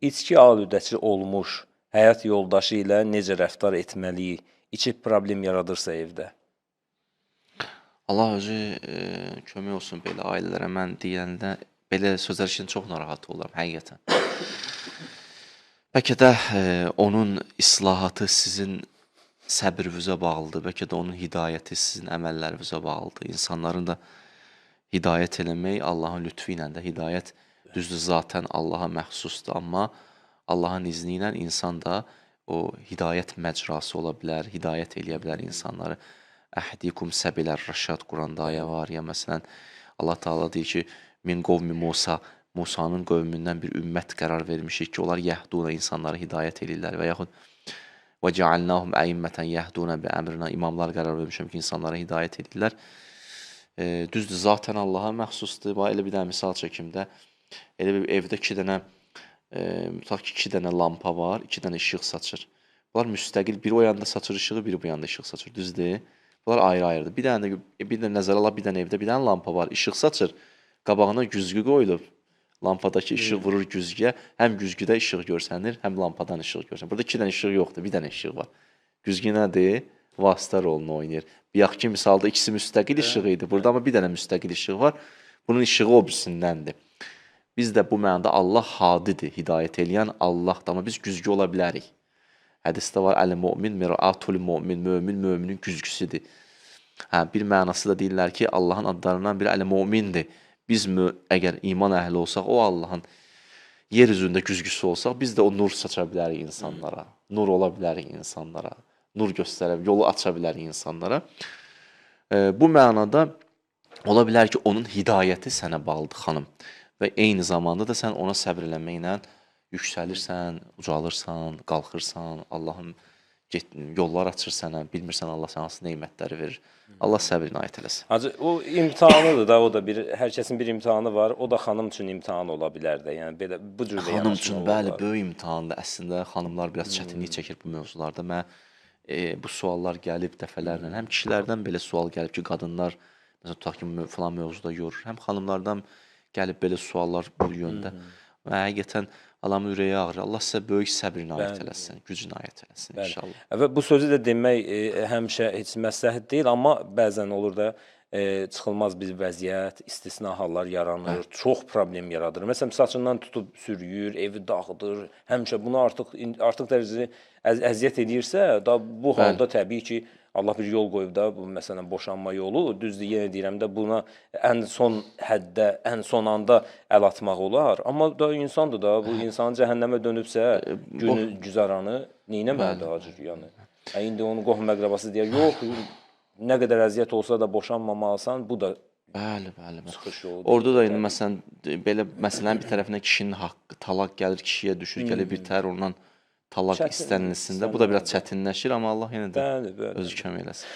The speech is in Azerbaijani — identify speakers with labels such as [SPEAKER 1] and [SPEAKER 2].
[SPEAKER 1] içki aludəsi olmuş həyat yoldaşı ilə necə rəftar etməliyik? İçki problem yaradırsa evdə.
[SPEAKER 2] Allah özü kömək olsun belə ailələrə. Mən deyəndə belə sözlər üçün çox narahat oluram həqiqətən. Bəlkə də onun islahatı sizin səbrinizə bağlıdır. Bəlkə də onun hidayəti sizin əməllərinizə bağlıdır. İnsanların da hidayət eləmək Allahın lütfu ilə də hidayət düzdür zatən Allaha məxsusdur, amma Allahın izni ilə insan da o hidayət məcrası ola bilər, hidayət eləyə bilər insanları. Əhdikum səbilər rəşad Quranda ayə var ya, məsələn, Allah Teala deyir ki, min qovmi Musa, Musanın qövmündən bir ümmət qərar vermişik ki, onlar yəhduna insanları hidayət edirlər və yaxud və cealnahum əimmətən yəhduna bi əmrinə imamlar qərar vermişəm ki, insanlara hidayət edirlər. Düzdür, zatən Allaha məxsusdur. Elə bir dənə misal çəkim də, elə bir evdə tutaq ki, 2 dənə lampa var, 2 dənə işıq saçır. Bunlar müstəqil, biri o yanda saçır işığı, biri bu yanda işıq saçır, düzdür? Bunlar ayrı-ayrıdır. Bir də nəzərə ala, bir dənə evdə bir dənə lampa var, işıq saçır, qabağına güzgü qoyulub, lampadakı işıq vurur güzgüyə, həm güzgüdə işıq görsənir, həm lampadan işıq görsənir. Burada 2 dənə işıq yoxdur, bir dənə işıq var. Güzgü nədir? Vasitə rolunu oynayır. Bayaq ki, misalda ikisi müstəqil işığı idi, burada amma bir dənə müstəqil işıq var, bunun işığı o birisindəndir. Biz də bu mənada Allah hadidir, hidayət eləyən Allahdır, amma biz güzgü ola bilərik. Hədisdə var, əl-mümin mir'atul mümin, mömin möminin güzgüsüdür. Bir mənası da deyirlər ki, Allahın adlarından biri əl-mümindir. Biz əgər iman əhli olsaq, o Allahın yer üzündə güzgüsü olsaq, biz də o nur saça bilərik insanlara, nur ola bilərik insanlara, nur göstərə, yolu aça bilərik insanlara. Bu mənada ola bilər ki, onun hidayəti sənə bağlıdır, xanım. Və eyni zamanda da sən ona səbr eləməklə yüksəlirsən, ucalırsan, qalxırsan, Allahın yollar açır sənə, bilmirsən Allah sənə hansı neymətləri verir. Allah səbr inayət eləsin.
[SPEAKER 1] Hacı, o imtahanıdır da, o da hər kəsin bir imtahanı var, o da xanım üçün imtahan ola bilər də. Yəni belə bu cür də
[SPEAKER 2] xanım üçün bəli, böyük imtahandır. Əslində xanımlar biraz çətinlik çəkir bu mövzularda. Mən bu suallar gəlib dəfələrlə, həm kişilərdən belə sual gəlib ki, qadınlar məsələn tutaq ki, falan mövzuda yorur, həm xanımlardan gəlib belə suallar bu yöndə. Və həqiqətən Allahın ürəyi ağrır. Allah sizə böyük səbr inayət eləsin, güc inayət eləsin inşallah.
[SPEAKER 1] Və bu sözü də demək həmişə heç məsləhət deyil, amma bəzən olur da çıxılmaz bir vəziyyət, istisna hallar yaranır, çox problem yaradır. Məsələn, saçından tutub sürüyür, evi dağıdır, həmişə bunu artıq dərəcədə əziyyət edirsə, bu halda təbii ki, Allah bir yol qoyub da, bu məsələn boşanma yolu, düzdür, yenə deyirəm də, buna ən son həddə, ən son anda əl atmaq olar. Amma da insandır da, bu insanın cəhənnəmə dönübsə, günü güzaranı neynəməlidir hacı? Yəni, indi onun qohum əqrəbası deyər, yox, nə qədər əziyyət olsa da boşanmamalısan, bu da çıxış yoludur.
[SPEAKER 2] Orada da indi məsələn, belə məsələnin bir tərəfinə kişinin haqqı, talaq gəlir, kişiyə düşür, gəlir bir tər ondan talaq istənilsində, bu da biraz çətinləşir, amma Allah yenə də özü kömək eləsin.